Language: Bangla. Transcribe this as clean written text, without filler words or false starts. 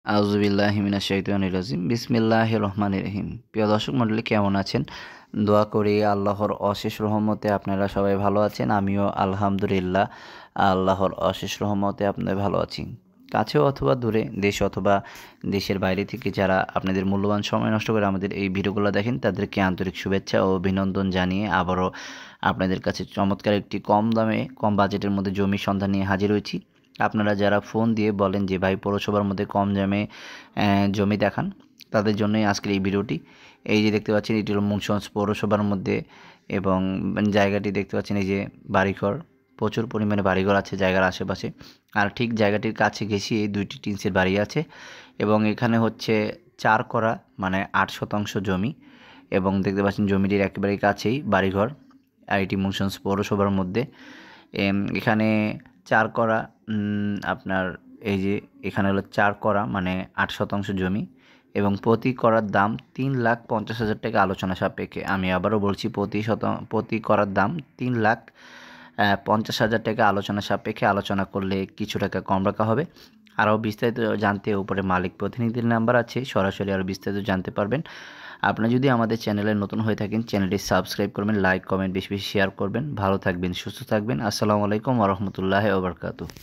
আউযুবিল্লাহি মিনাশ শাইতানির রাজিম। বিসমিল্লাহির রহমানির রহিম। প্রিয় দর্শক মণ্ডলী, কেমন আছেন? দোয়া করি আল্লাহর অশেষ রহমতে আপনারা সবাই ভালো আছেন। আমিও আলহামদুলিল্লাহ আল্লাহর অশেষ রহমতে আপনাদের ভালো আছি। কাছেও অথবা দূরে, দেশ অথবা দেশের বাইরে থেকে যারা আপনাদের মূল্যবান সময় নষ্ট করে আমাদের এই ভিডিওগুলো দেখেন, তাদেরকে আন্তরিক শুভেচ্ছা ও অভিনন্দন জানিয়ে আবারও আপনাদের কাছে চমৎকার একটি কম দামে, কম বাজেটের মধ্যে জমির সন্ধান নিয়ে হাজির হয়েছি। আপনারা যারা ফোন দিয়ে বলেন যে ভাই পৌরসভার মধ্যে কম দামে জমি দেখান, তাদের জন্যই আজকের এই ভিডিওটি। এই যে দেখতে পাচ্ছেন, এটি হলো মুন্সিগঞ্জ পৌরসভার মধ্যে, এবং জায়গাটি দেখতে পাচ্ছেন এই যে বাড়িঘর, প্রচুর পরিমাণে বাড়িঘর আছে জায়গার আশেপাশে। আর ঠিক জায়গাটির কাছে ঘেঁষিয়ে 2টি টিনশেড বাড়ি আছে, এবং এখানে হচ্ছে 4 করা মানে 8 শতাংশ জমি, এবং দেখতে পাচ্ছেন জমিটির একেবারে কাছেই বাড়িঘর। আর এটি মুন্সিগঞ্জ পৌরসভার মধ্যে। এখানে 4 করা আপনার এই যে এখানে হলো 4 করা মানে 8 শতাংশ জমি, এবং প্রতি করার দাম 3,50,000 টাকা আলোচনা সাপেক্ষে। আমি আবারও বলছি, প্রতি করার দাম 3,50,000 টাকা আলোচনা সাপেক্ষে। আলোচনা করলে কিছু টাকা কম রাখা হবে। আরও বিস্তারিত জানতে উপরে মালিক প্রতিনিধির নাম্বার আছে, সরাসরি আরও বিস্তারিত জানতে পারবেন। আপনি যদি আমাদের চ্যানেলে নতুন হয়ে থাকেন, চ্যানেলটি সাবস্ক্রাইব করবেন, লাইক কমেন্ট বেশি বেশি শেয়ার করবেন। ভালো থাকবেন, সুস্থ থাকবেন। আসসালামু আলাইকুম ওয়া রাহমাতুল্লাহি ওয়া বারাকাতুহু।